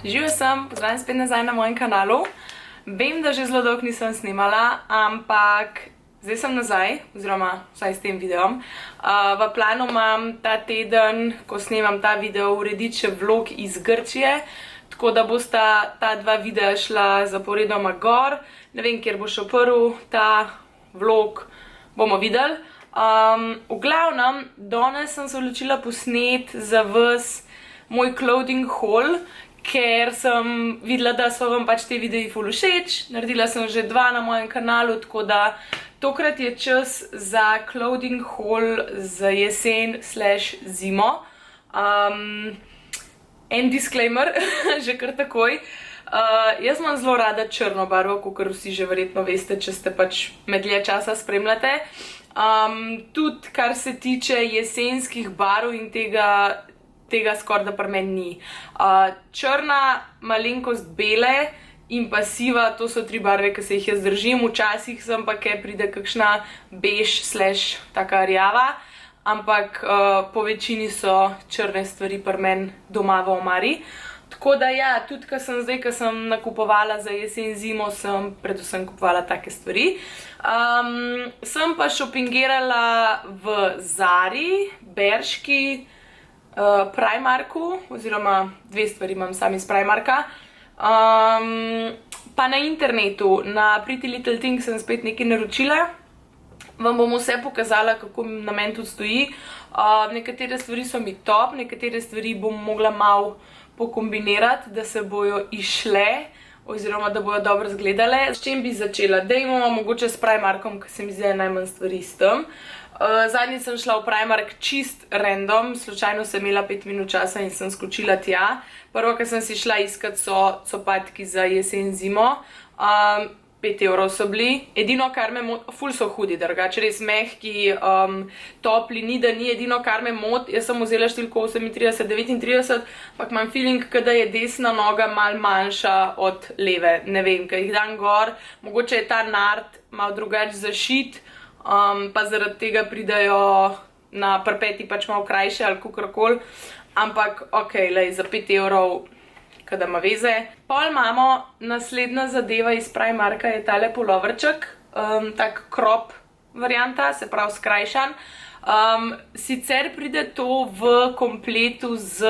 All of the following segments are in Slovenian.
Živijo sem, pozdravljam spet nazaj na mojem kanalu. Vem, da že zelo dolgo nisem snimala, ampak zdaj sem nazaj, oziroma vsaj s tem videom. V planu imam ta teden, ko snemam ta video, urediti še vlog iz Grčije, tako da bosta ta dva videa šla zaporedoma gor. Ne vem, kjer bo šel prvi ta vlog, bomo videli. V glavnem, danes sem se odločila posneti za vas moj clothing haul, ker sem videla, da so vam pač te videi ful všeč. Naredila sem že dva na mojem kanalu, tako da tokrat je čas za clothing haul za jesen/zimo. En disclaimer, že kar takoj. Jaz imam zelo rada črno barvo, kakor vsi že verjetno veste, če ste pač med dlje časa spremljate. Tudi kar se tiče jesenskih barv in tega skoraj da pri meni ni. Črna, malenkost bele in pa siva, to so tri barve, ki se jih jaz držim. Včasih sem pa kaj pride kakšna bež/taka rjava, ampak po večini so črne stvari pri meni doma v omari. Tako da ja, tudi ko sem nakupovala za jesen zimo, sem predvsem kupovala take stvari. Sem pa šopingirala v Zari, Berški, Primarku, oziroma dve stvari imam sami iz Primarka. Pa na internetu, na Pretty Little Things sem spet nekaj naročila. Vam bom vse pokazala, kako na meni tudi stoji. Nekatere stvari so mi top, nekatere stvari bom mogla malo pokombinirati, da se bojo išle, oziroma da bojo dobro izgledale. S čim bi začela? Dajmo mogoče s Primarkom, ker se mi zdi najmanj stvari s tem. Zadnjič sem šla v Primark čist random, slučajno sem imela 5 minut časa in sem skočila tja. Prvo, kar sem si šla iskat, so copatki za jesen zimo. 5 evrov so bili. Edino, kar me moti, ful so hudi, drugače res mehki, topli, ni da ni, edino, kar me moti, jaz sem vzela številko 38, 39, ampak imam feeling, da je desna noga malo manjša od leve. Ne vem, ker jih dam gor, mogoče je ta nart malo drugače zašit, pa zaradi tega pridajo na prpeti pač malo krajše ali kakorkoli, ampak ok, lej, za 5 evrov, kada ima veze. Pol imamo naslednja zadeva iz Primarka, je tale puloverček, tak crop varianta, se pravi skrajšan. Sicer pride to v kompletu z,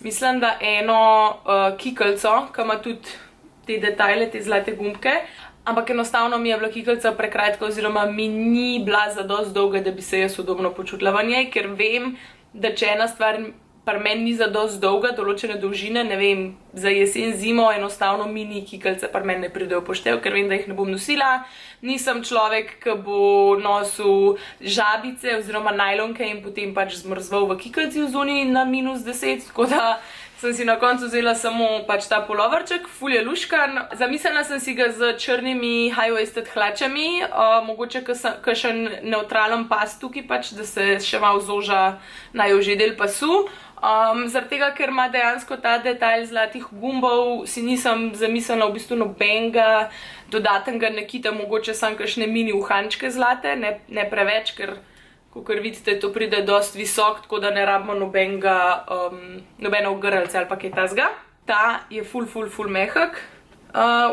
mislim, da eno kiklico, ki ima tudi te detajle, te zlate gumbke, ampak enostavno mi je bila kiklica prekratka, oziroma mi ni bila zadosti dolga, da bi se jaz udobno počutila v njej, ker vem, da če ena stvar pri meni ni zadosti dolga, določene dolžine, ne vem, za jesen zimo enostavno mini kiklice pri meni ne pridejo v poštev, ker vem, da jih ne bom nosila. Nisem človek, ki bo nosil žabice oziroma najlonke in potem pač zmrzval v kiklici v zuni na -10, tako da sem si na koncu vzela samo pač ta puloverček, ful je luškan. Zamislila sem si ga z črnimi high-waisted hlačami, mogoče kakšen neutralen pas tukaj pač, da se še malo zoža najožji del pasu. Zaradi tega, ker ima dejansko ta detajl zlatih gumbov, si nisem zamislila v bistvu nobenega dodatnega nakita, mogoče samo kakšne mini uhančke zlate, ne preveč, ker kakor vidite, to pride dosti visok, tako da ne rabimo nobene ogrlce ali pa kaj tazga. Ta je ful mehak.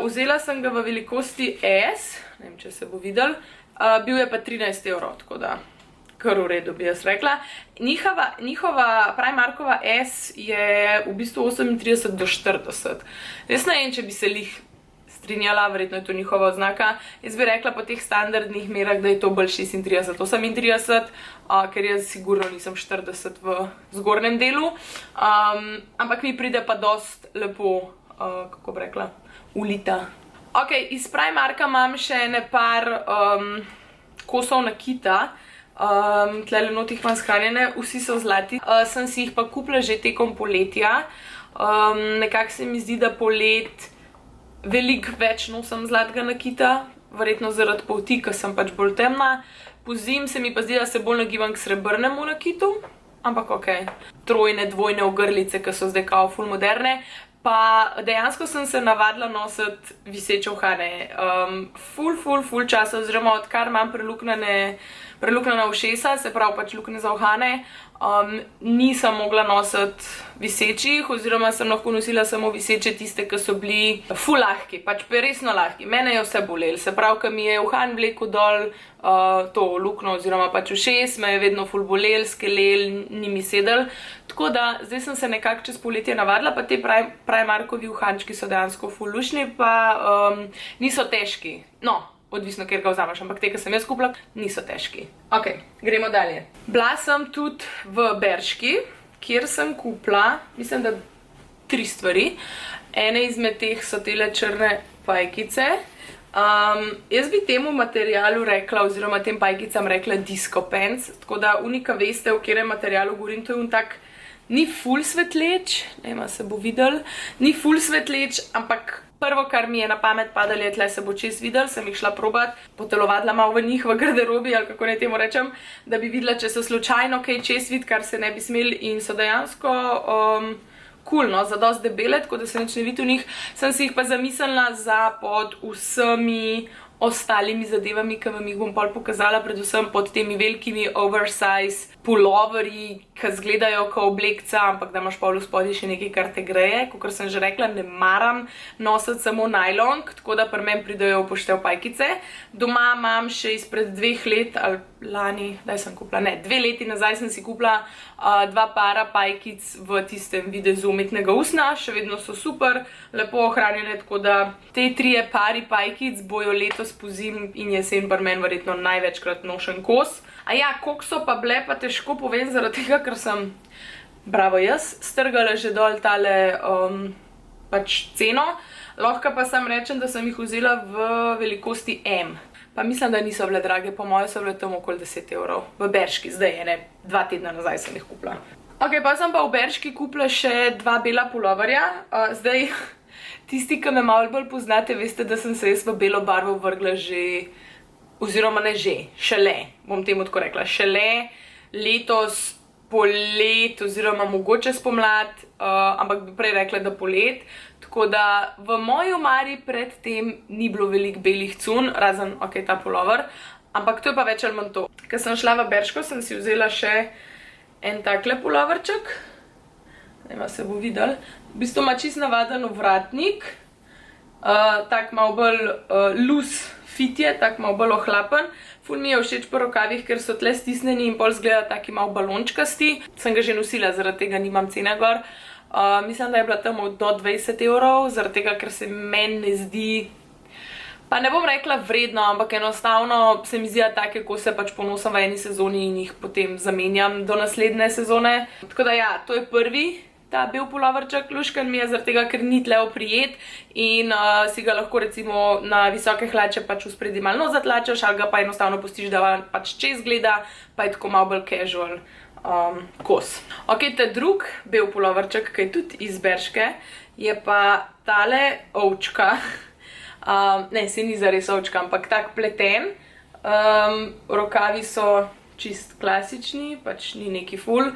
Vzela sem ga v velikosti S, ne vem, če se bo videl, bil je pa 13 evrov, tako da kar v redu, bi jaz rekla. Njihova Primarkova S je v bistvu 38 do 40. Jaz ne vem, če bi se lih strinjala, verjetno je to njihova oznaka. Jaz bi rekla po teh standardnih merah, da je to bolj 36, 38, ker jaz sigurno nisem 40 v zgornjem delu. Ampak mi pride pa dost lepo, kako bi rekla, ulita. Ok, iz Primarka imam še ene par kosov nakita. Tlele notih imam shranjene, vsi so zlati. Sem si jih pa kupila že tekom poletja. Nekako se mi zdi, da polet veliko več nosim zlatega nakita, verjetno zaradi polti, ker sem pač bolj temna. Pozimi se mi pa zdi, da se bolj nagibam k srebrnemu nakitu, ampak ok. Trojne, dvojne ogrlice, ki so zdaj kao ful moderne. Pa dejansko sem se navadila nositi viseče uhane. Ful časa, oziroma odkar imam preluknjena ušesa, se pravi pač luknje za uhane, nisem mogla nositi visečih, oziroma sem lahko nosila samo viseče tiste, ki so bili ful lahki, pač resno lahki. Mene je vse bolelo, se pravi, ko mi je uhan vlekel dol to luknjo oziroma pač ušes, me je vedno ful bolel, skelel, ni mi sedel. Tako da zdaj sem se nekako čez poletje navadila, pa te Primarkovi uhančki so dejansko ful lušni, pa niso težki. No, odvisno, kjer ga vzameš, ampak te, ki sem jaz kupila, niso težki. Ok, gremo dalje. Bila sem tudi v Berški, kjer sem kupila, mislim, da 3 stvari. Ene izmed teh so tele črne pajkice. Jaz bi temu materialu rekla, oziroma tem pajkicam rekla disco pants, tako da unika veste, v katerem materialu govorim, to je tak, ni ful svetleč, nema se bo videl, ni ful svetleč, ampak prvo, kar mi je na pamet padalo, je tle se bo čez videl, sem jih šla probat, potelovadila malo v njih v garderobi, ali kako naj temu rečem, da bi videla, če so slučajno kaj čez vid, kar se ne bi smeli, in so dejansko cool, no, za dosti debele, tako da se nič ne vidi v njih. Sem si jih pa zamislila za pod vsemi ostalimi zadevami, ki vam jih bom pol pokazala, predvsem pod temi velikimi oversize puloverji, ki izgledajo kot oblekca, ampak da imaš pol v spodnji še nekaj, kar te greje. Kakor sem že rekla, ne maram nositi samo najlonk, tako da pri meni pridejo v poštev pajkice. Doma imam še izpred 2 let, ali lani, daj sem kupila, ne, 2 leti nazaj sem si kupila 2 para pajkic v tistem videzu umetnega usna, še vedno so super, lepo ohranjene, tako da te 3 pari pajkic bojo letos pozim in jesen pri meni verjetno največkrat nošen kos. A ja, koliko so pa bile, pa težko povem, zaradi tega, ker sem, bravo jaz, strgala že dol tale pač ceno. Lahko pa sam rečem, da sem jih vzela v velikosti M. Pa mislim, da niso bile drage, po moje so bile tam okoli 10 evrov. V Berški, zdaj ene 2 tedna nazaj sem jih kupila. Ok, pa sem pa v Berški kupila še 2 bela puloverja. Zdaj, tisti, ki me malo bolj poznate, veste, da sem se jaz v belo barvo vrgla že, oziroma ne že, šele, bom temu tako rekla, šele letos polet, oziroma mogoče spomlad, ampak bi prej rekla, da polet. Tako da v moji omari predtem ni bilo veliko belih cun, razen, ok, ta pulover, ampak to je pa več ali manj to. Ko sem šla v Berško, sem si vzela še en takle puloverček, nema se bo videl, v bistvu ima čist navaden ovratnik, tak malo bolj loose fit je, tak malo bolj ohlapen. Ful mi je všeč po rokavih, ker so tle stisnjeni in pol zgleda taki malo balončkasti. Sem ga že nosila, zaradi tega nimam cene gor. Mislim, da je bila tam do 20 evrov, zaradi tega, ker se meni ne zdi, pa ne bom rekla vredno, ampak enostavno se mi zdi, take kose pač ponosim v eni sezoni in jih potem zamenjam do naslednje sezone. Tako da ja, to je prvi. Ta bel puloverček luškan mi je zaradi tega, ker ni tle oprijet in si ga lahko recimo na visoke hlače pač v spredi malo zatlačaš, ali ga pa enostavno pustiš, da pač čez gleda, pa je tako malo bolj casual kos. Ok, ta drug bel puloverček, ki je tudi iz Berške, je pa tale ovčka. Ne, se ni zares ovčka, ampak tak pleten. Rokavi so čist klasični, pač ni neki ful.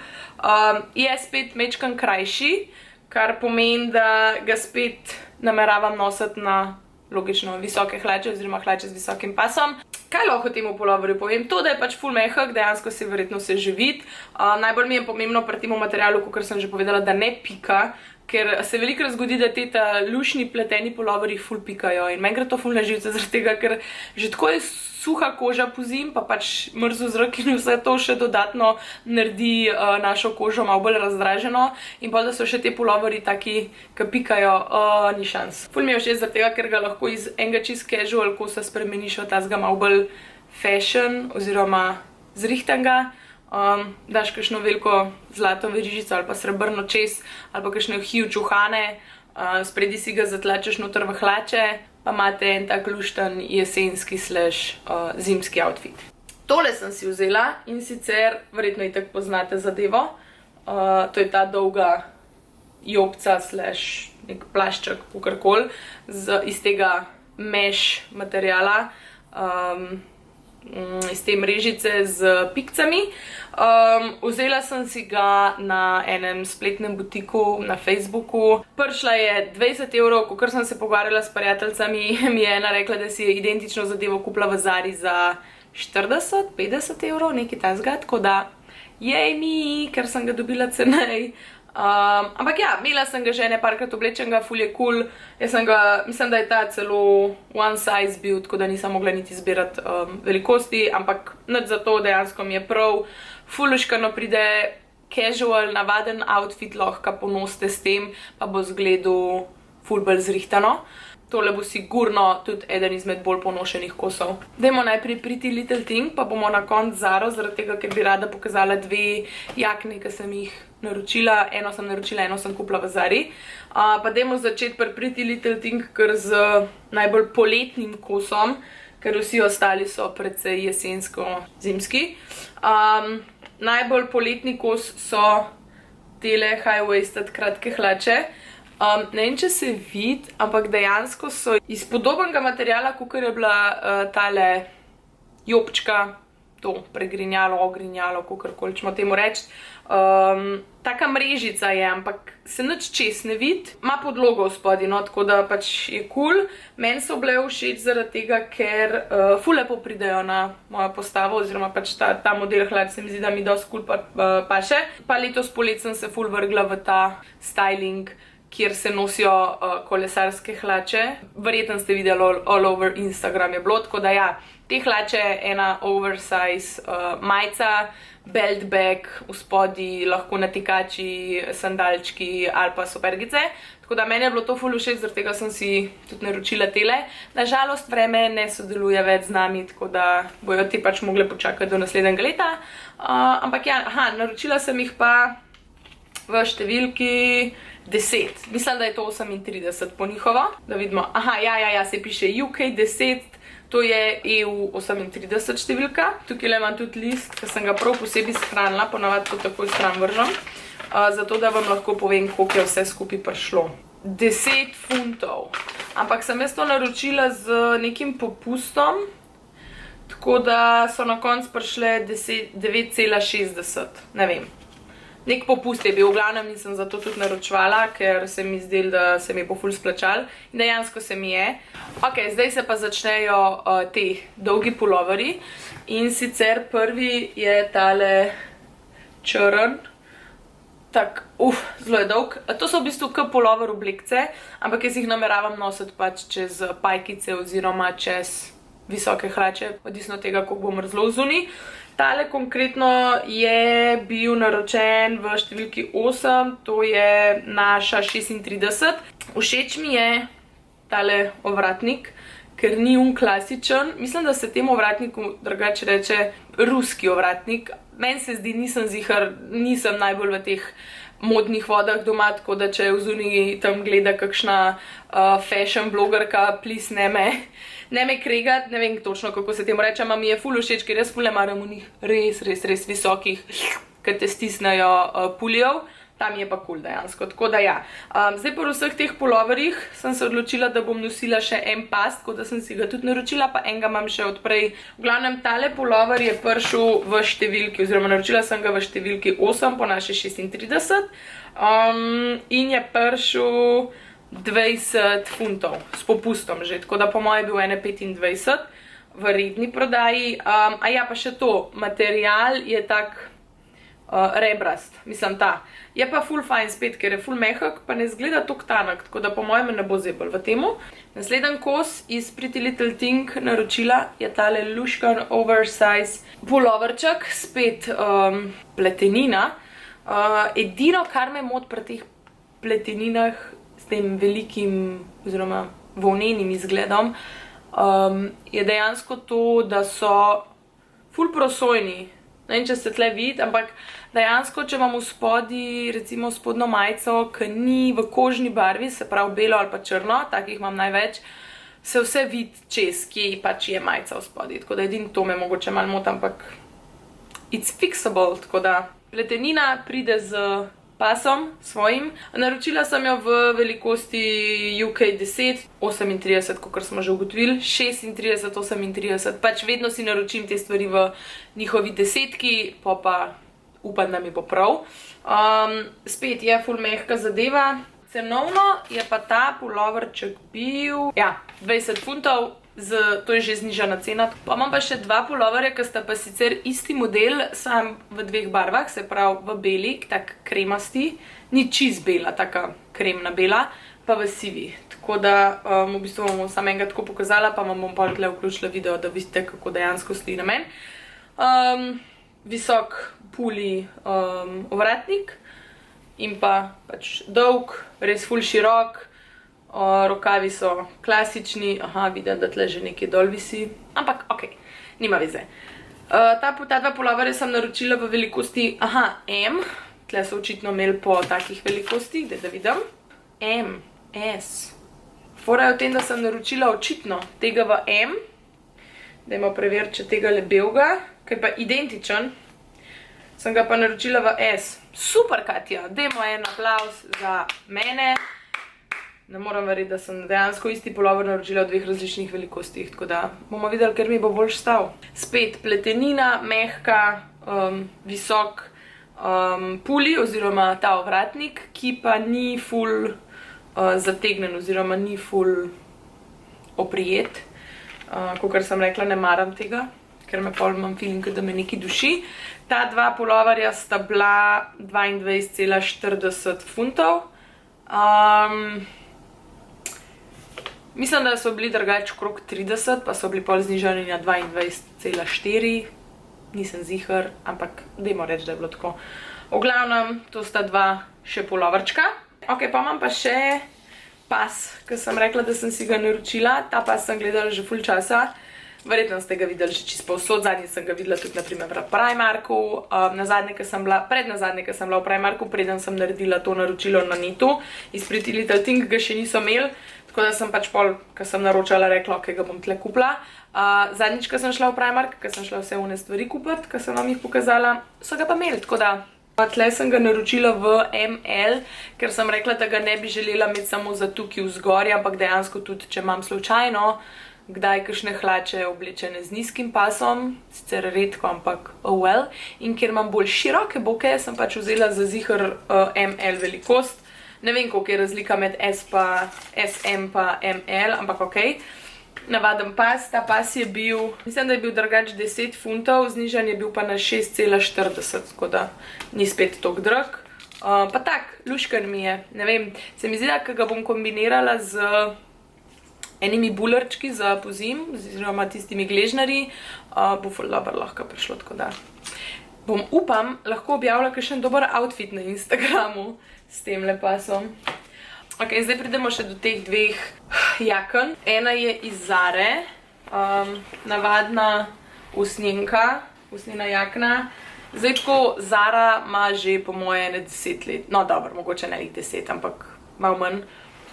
Je spet mečkan krajši, kar pomeni, da ga spet nameravam nositi na logično visoke hlače oziroma hlače z visokim pasom. Kaj lahko temu puloverju povem? To, da je pač ful mehak, dejansko se verjetno se že vidi. Najbolj mi je pomembno pri temu materialu, kakor sem že povedala, da ne pika, ker se velikokrat zgodi, da te lušni pleteni puloverji ful pikajo in meni gre to ful na živce zaradi tega, ker že tako je suha koža pozim, pa pač mrzel zrak in vse to še dodatno naredi našo kožo malo bolj razdraženo in pa da so še te puloverji taki, ki pikajo, ni šans. Ful mi je všeč zaradi tega, ker ga lahko iz enega čist casual kosa spremeniš v tazga malo bolj fashion oziroma zrihtanga. Daš kakšno veliko zlato verižico ali pa srebrno čez ali pa kakšne huge uhane, spredi si ga zatlačeš noter v hlače, pa imate en tak lušten jesenski / zimski outfit. Tole sem si vzela in sicer verjetno itak poznate zadevo. To je ta dolga jopca / nek plašček, kakorkoli, iz tega mesh materiala. iz te mrežice z pikcami. Vzela sem si ga na enem spletnem butiku na Facebooku. Prišla je 20 €, kakor sem se pogovarjala s prijateljicami, mi je ena rekla, da si je identično zadevo kupila v Zari za 40-50 €, nekaj takega, tako da jej mi, ker sem ga dobila cenej. Ampak ja, imela sem ga že parkrat oblečenega, ful je cool. Jaz sem ga, mislim, da je ta celo one size bil, tako da nisem mogla niti zbirati velikosti, ampak nič za to, dejansko mi je prav. Ful luškano pride, casual, navaden outfit lahko ponosite s tem, pa bo zgledal ful bolj zrihtano. Tole bo sigurno tudi eden izmed bolj ponošenih kosov. Dajmo najprej Pretty Little Thing, pa bomo na koncu Zaro, zaradi tega, ker bi rada pokazala dve jakne, ki sem jih naročila. Eno sem naročila, eno sem kupila v Zari. Pa dajmo začeti pri Pretty Little Thing, ker z najbolj poletnim kosom, ker vsi ostali so precej jesensko-zimski. Najbolj poletni kos so tele high-waisted kratke hlače. Ne vem, če se vidi, ampak dejansko so iz podobnega materiala, kakor je bila tale jopčka, to pregrinjalo, ogrinjalo, kakorkoli ćemo temu reči. Taka mrežica je, ampak se nič čez ne vidi. Ima podlogo v spodaj, no, tako da pač je cool. Meni so bile všeč zaradi tega, ker ful lepo pridejo na mojo postavo, oziroma pač ta model hlač se mi zdi, da mi dosti cool paše. Pa letos polet sem se ful vrgla v ta styling, kjer se nosijo kolesarske hlače. Verjetno ste videli all over Instagram je bilo, tako da ja, te hlače, ena oversize majica, belt bag, v spodaj lahko natikači, sandalčki ali pa supergice. Tako da meni je bilo to ful všeč, zaradi tega sem si tudi naročila tele. Nažalost vreme ne sodeluje več z nami, tako da bojo te pač mogle počakati do naslednjega leta. Ampak ja, naročila sem jih pa v številki 10. Mislim, da je to 38 po njihovo. Da vidimo. Ja, se piše UK 10. To je EU 38 številka. Tukaj imam tudi list, ki sem ga prav posebej shranila. Ponavadi to takoj stran vržem. Zato, da vam lahko povem, koliko je vse skupaj prišlo. 10 funtov. Ampak sem jaz to naročila z nekim popustom. Tako da so na koncu prišle 9,60. Ne vem. Nek popust je bil, v glavnem nisem zato tudi naročevala, ker se mi zdel, da se mi bo ful splačal. In dejansko se mi je. Ok, zdaj se pa začnejo te dolgi puloveri. In sicer prvi je tale črn. Tak, zelo je dolg. To so v bistvu k pulover oblekce, ampak jaz jih nameravam nositi pač čez pajkice oziroma čez visoke hlače, odvisno od tega, koliko bo mrzlo zunaj. Tale konkretno je bil naročen v številki 8, to je naša 36. Všeč mi je tale ovratnik, ker ni klasičen. Mislim, da se temu ovratniku drugače reče ruski ovratnik. Meni se zdi, nisem najbolj v teh modnih vodah doma, tako da če vzunaj tam gleda kakšna fashion blogerka, please ne me kregat, ne vem točno, kako se temu reče, mi je ful všeč, ker jaz ful ne maram v njih res visokih, ki te stisnejo puljev. Tam je pa cool dejansko, tako da ja. Zdaj po vseh teh puloverjih sem se odločila, da bom nosila še en pas, tako da sem si ga tudi naročila, pa enega imam še odprej. V glavnem, tale pulover je prišel v številki, oziroma naročila sem ga v številki 8 po naše 36. In je prišel 20 funtov s popustom že, tako da po moje je bil 1,25 v redni prodaji. Ja, pa še to, material je tak rebrast, mislim ta. Je pa ful fajn spet, ker je ful mehak, pa ne zgleda tok tanek, tako da po mojem ne bo zebel v temu. Naslednji kos iz Pretty Little Thing naročila je tale luškan oversize puloverček, spet pletenina. Edino, kar me moti pri teh pleteninah s tem velikim oziroma volnenim izgledom, je dejansko to, da so ful prosojni. Ne vem, če se tle vidi, ampak dejansko, če imam v spodaj, recimo spodno majico, ki ni v kožni barvi, se pravi belo ali pa črno, takih imam največ, se vse vidi čez, kje pač je majica v spodaj. Tako da edino to me mogoče malo moti, ampak it's fixable, tako da pletenina pride z pasom svojim. Naročila sem jo v velikosti UK 10, 38, kot smo že ugotovili, 36, 38, pač vedno si naročim te stvari v njihovi desetki, pa upam, da mi bo prav. Spet je ful mehka zadeva. Cenovno je pa ta puloverček bil, ja, 20 funtov, to je že znižana cena. Pa imam pa še dva puloverja, ki sta pa sicer isti model, sam v dveh barvah, se pravi v beli, tak kremasti, ni čist bela, taka kremna bela, pa v sivi. Tako da v bistvu vam bom samo enega tako pokazala, pa vam bom pa tukaj vključila video, da vidite, kako dejansko stoji na meni. Visok puli ovratnik in pa pač dolg, res ful širok. Rokavi so klasični, vidim, da tle že nekaj dol visi, ampak ok, nima veze. Ta dva puloverja sem naročila v velikosti, M, tle so očitno imeli po takih velikostih, da vidim, M, S. Fora je v tem, da sem naročila očitno tega v M, dajmo preveriti, če tega le belega, ker je pa identičen, sem ga pa naročila v S. Super, Katja, dajmo en aplauz za mene. Ne moram verjeti, da sem dejansko isti pulover naročila v dveh različnih velikostih, tako da bomo videli, ker mi bo bolj stal. Spet pletenina, mehka, visok puli oziroma ta ovratnik, ki pa ni ful zategnen oziroma ni ful oprijet. Kakor sem rekla, ne maram tega, ker me pol imam feeling, da me nekaj duši. Ta dva puloverja sta bila 22,40 funtov. Mislim, da so bili drugače okrog 30, pa so bili pol znižani na 22,4. Nisem ziher, ampak dajmo reči, da je bilo tako. V glavnem, to sta dva še puloverčka. Ok, pa imam pa še pas, ki sem rekla, da sem si ga naročila. Ta pas sem gledala že ful časa. Verjetno ste ga videli že čisto povsod. Zadnji sem ga videla tudi naprimer v Primarku. Prednazadnje, ko sem bila v Primarku, preden sem naredila to naročilo na netu. Iz Pretty Little Thing ga še niso imeli. Tako da sem pač pol, ko sem naročala, rekla, ok, ga bom tle kupila. Zadnjič, ko sem šla v Primark, ko sem šla vse one stvari kupiti, ko sem vam jih pokazala, so ga pa imeli, tako da. Tle sem ga naročila v ML, ker sem rekla, da ga ne bi želela imeti samo za tukaj vzgorja, ampak dejansko tudi, če imam slučajno, kdaj kakšne hlače oblečene z nizkim pasom, sicer redko, ampak oh well. In ker imam bolj široke boke, sem pač vzela za ziher ML velikost. Ne vem, koliko je razlika med SM pa ML, ampak ok. Navaden pas, ta pas je bil, mislim, da je bil drugač 10 funtov, znižan je bil pa na 6,40, tako da ni spet toliko drag. Pa tak, luškan mi je, ne vem, se mi zdi, da ga bom kombinirala z enimi bulerčki za pozim, oziroma tistimi gležnarji, bo ful dobro lahko prišlo, tako da bom, upam, lahko objavila kakšen dober outfit na Instagramu s temle pasom. Ok, zdaj pridemo še do teh dveh jaken. Ena je iz Zare, navadna usnjenka, usnjena jakna. Zdaj tako, Zara ima že po moje ne 10 let, no dobro, mogoče ne 10, ampak malo manj.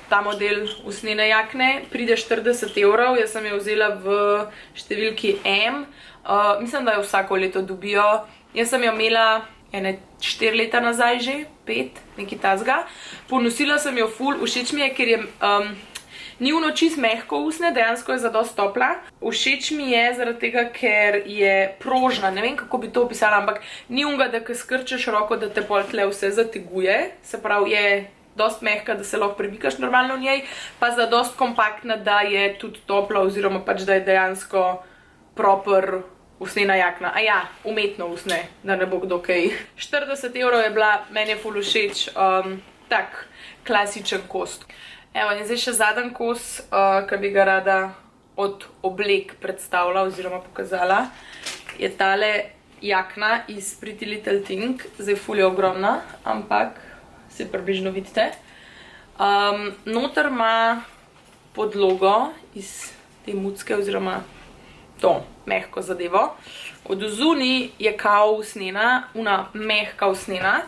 Ta model usnjene jakne pride 40 €, jaz sem jo vzela v številki M. Mislim, da jo vsako leto dobijo. Jaz sem jo imela 4 leta nazaj že, 5, nekaj tazga. Ponosila sem jo ful, všeč mi je, ker je ni ono čist mehko usne, dejansko je zadosti topla. Všeč mi je zaradi tega, ker je prožna, ne vem, kako bi to opisala, ampak ni unga, da ko skrčeš roko, da te pol tle vse zateguje, se pravi, je dost mehka, da se lahko premikaš normalno v njej, pa zadosti kompaktna, da je tudi topla, oziroma pač, da je dejansko proper usnjena jakna. A ja, umetno usne, da ne bo kdo kaj. 40 € je bila, meni je ful všeč, tak klasičen kos. Evo, in zdaj še zadnji kos, ki bi ga rada od oblek predstavila oziroma pokazala, je tale jakna iz Pretty Little Thing. Zdaj ful je ogromna, ampak se približno vidite. Noter ima podlogo iz te mucke oziroma to mehko zadevo. Od zunaj je kao usnjena, una mehka usnjena.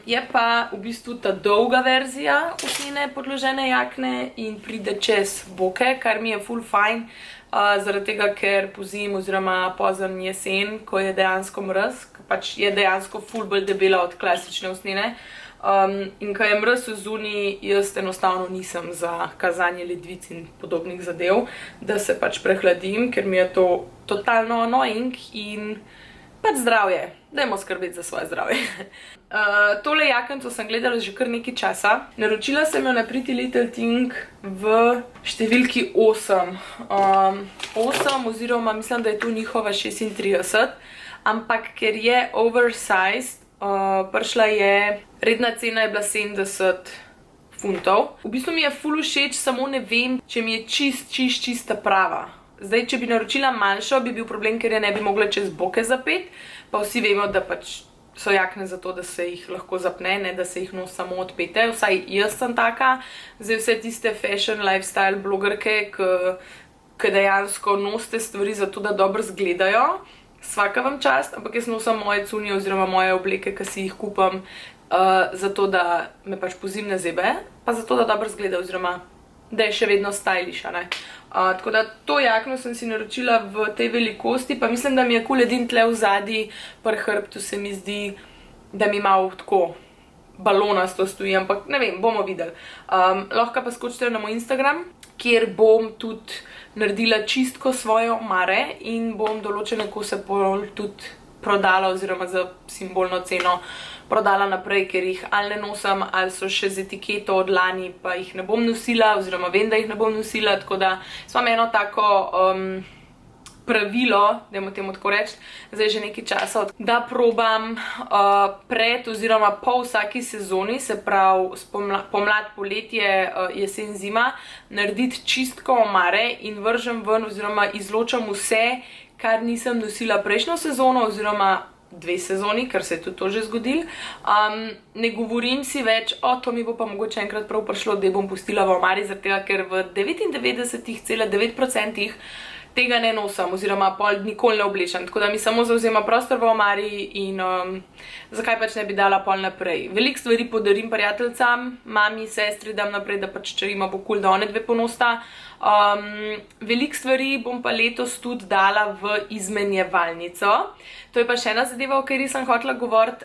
Je pa v bistvu ta dolga verzija usnjene podložene jakne in pride čez boke, kar mi je ful fajn, zaradi tega, ker pozimi oziroma pozem jesen, ko je dejansko mraz, ker pač je dejansko ful bolj debela od klasične usnjene. In ko je mraz zunaj, jaz enostavno nisem za kazanje ledvic in podobnih zadev, da se pač prehladim, ker mi je to totalno annoying in pač zdravje. Dajmo skrbeti za svoje zdravje. Tole jakenco sem gledala že kar nekaj časa. Naročila sem jo na Pretty Little Thing v številki 8. 8 oziroma mislim, da je to njihova 36, ampak ker je oversized, prišla je, redna cena je bila 70 funtov. V bistvu mi je ful všeč, samo ne vem, če mi je čista prava. Zdaj, če bi naročila manjšo, bi bil problem, ker je ne bi mogla čez boke zapeti, pa vsi vemo, da pač so jakne zato, da se jih lahko zapne, ne da se jih nos samo odpete. Vsaj jaz sem taka. Zdaj vse tiste fashion, lifestyle blogerke, ki dejansko nosite stvari zato, da dobro zgledajo. Svaka vam čast, ampak jaz nosim moje cunje oziroma moje obleke, ki si jih kupam, zato da me pač pozimi ne zebe, pa zato da dobro zgleda oziroma da je še vedno stylish, ne. Tako da to jakno sem si naročila v tej velikosti, pa mislim, da mi je kul edin tle vzadi, pri hrbtu se mi zdi, da mi malo tako balonasto stoji, ampak ne vem, bomo videli. Lahko pa skočite na moj Instagram, kjer bom tudi naredila čistko svoje omare in bom določene kose pol tudi prodala oziroma za simbolno ceno prodala naprej, ker jih ali ne nosim, ali so še z etiketo od lani, pa jih ne bom nosila, oziroma vem, da jih ne bom nosila, tako da imam eno tako pravilo, dajmo temu tako reči, zdaj že nekaj časa, da probam pred oziroma po vsaki sezoni, se pravi pomlad, poletje, jesen, zima, narediti čistko omare in vržem ven oziroma izločam vse, kar nisem nosila prejšnjo sezono oziroma 2 sezoni, ker se je tudi to že zgodilo. Ne govorim si več, to mi bo pa mogoče enkrat prav prišlo, da bom pustila v omari, zaradi tega, ker v 99,9% tega ne nosim oziroma pol nikoli ne oblečem, tako da mi samo zauzema prostor v omari in zakaj pač ne bi dala pol naprej. Veliko stvari podarim prijateljcam, mami, sestri dam naprej, da pač če ima bo kul, da one dve ponosta. Veliko stvari bom pa letos tudi dala v izmenjevalnico. To je pa še ena zadeva, o kateri sem hotela govoriti.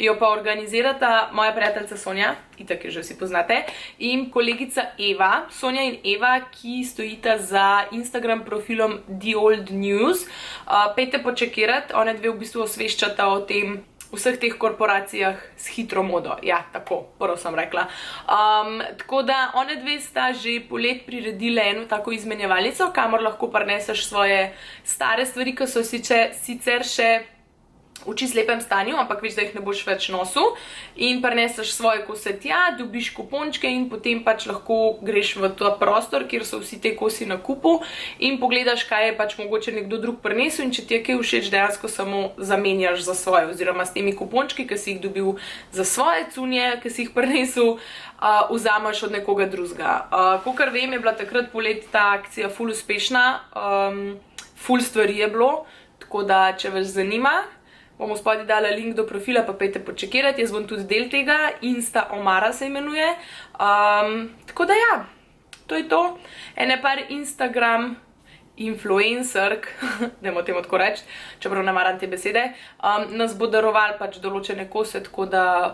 Jo pa organizirata moja prijateljica Sonja, itak jo že vsi poznate, in kolegica Eva. Sonja in Eva, ki stojita za Instagram profilom The Old News. Pejte počekirati, one dve v bistvu osveščata o tem, vseh teh korporacijah s hitro modo. Ja, tako, prvo sem rekla. Tako da, one dve sta že polet priredile eno tako izmenjevalnico, kamor lahko prineseš svoje stare stvari, ki so sicer še v čisto lepem stanju, ampak veš, da jih ne boš več nosil, in prineseš svoje kose tja, dobiš kupončke in potem pač lahko greš v ta prostor, kjer so vsi te kosi na kupu in pogledaš, kaj je pač mogoče nekdo drug prinesel, in če ti je kaj všeč, dejansko samo zamenjaš za svoje, oziroma s temi kupončki, ki si jih dobil za svoje cunje, ki si jih prinesel, vzameš od nekoga drugega. Kakor vem, je bila takrat poleti ta akcija ful uspešna, ful stvari je bilo, tako da, če vas zanima, bom spodaj dala link do profila, pa pejte počekirati, jaz bom tudi del tega, Insta Omara se imenuje. Tako da ja, to je to. Ene par Instagram influencerk, dajmo temu tako reči, čeprav ne maram te besede, nas bo daroval pač določene kose, tako da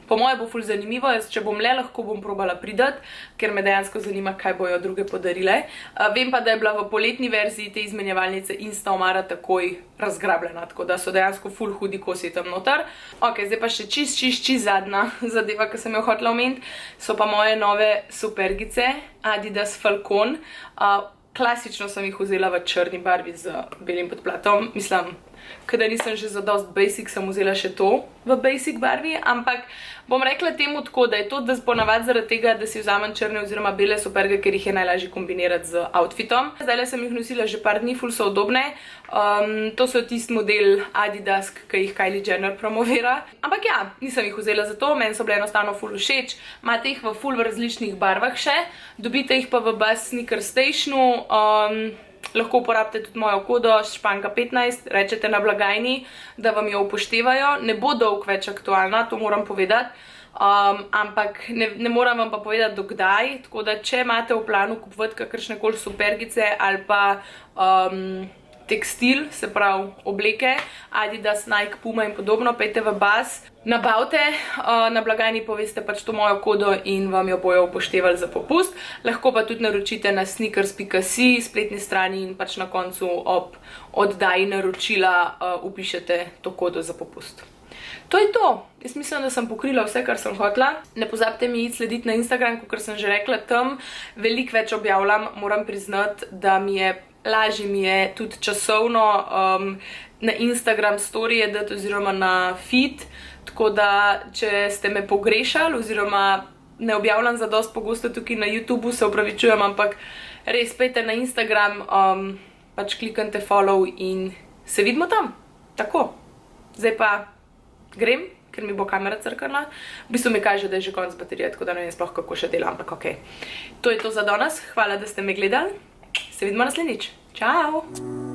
po moje bo ful zanimivo. Jaz, če bom le, lahko bom probala pridati, ker me dejansko zanima, kaj bojo druge podarile. Vem pa, da je bila v poletni verziji te izmenjevalnice Insta Omara takoj razgrabljena, tako da so dejansko ful hudi kosi tam noter. Ok, zdaj pa še čist zadnja zadeva, ki sem jo hotela omeniti, so pa moje nove supergice Adidas Falcon. Klasično sem jih vzela v črni barvi z belim podplatom, mislim, kada nisem že za dost basic, sem vzela še to v basic barvi, ampak bom rekla temu tako, da je to, da ponavadi zaradi tega, da si vzamem črne oziroma bele superge, ker jih je najlažje kombinirati z outfitom. Zdajle sem jih nosila že par dni, ful so udobne. To so tisti model Adidas, ki jih Kylie Jenner promovira. Ampak ja, nisem jih vzela za to, meni so bile enostavno ful všeč. Imate jih v ful v različnih barvah še, dobite jih pa v Buzz Sneaker Stationu. Lahko uporabite tudi mojo kodo Španka15, rečete na blagajni, da vam jo upoštevajo. Ne bo dolg več aktualna, to moram povedati. ampak ne moram vam pa povedati dokdaj, tako da če imate v planu kupovati kakršnekoli supergice ali pa tekstil, se pravi obleke, Adidas, Nike, Puma in podobno, pejte v Baz, nabavite, na blagajni poveste pač to mojo kodo in vam jo bojo upoštevali za popust. Lahko pa tudi naročite na sneakers.si spletni strani in pač na koncu ob oddaji naročila upišete to kodo za popust. To je to. Jaz mislim, da sem pokrila vse, kar sem hotela. Ne pozabite mi iti slediti na Instagram, kot sem že rekla, tam veliko več objavljam, moram priznati, da lažje mi je tudi časovno na Instagram storije dati oziroma na feed, tako da če ste me pogrešali oziroma ne objavljam zadosti pogosto tukaj na YouTubeu, se opravičujem, ampak res pejte na Instagram, pač kliknite follow in se vidimo tam. Tako. Zdaj pa grem, ker mi bo kamera crkala. V bistvu mi kaže, da je že konec baterije, tako da ne vem sploh, kako še dela, ampak okej. To je to za danes. Hvala, da ste me gledali. Se vidimo naslednjič. Čau!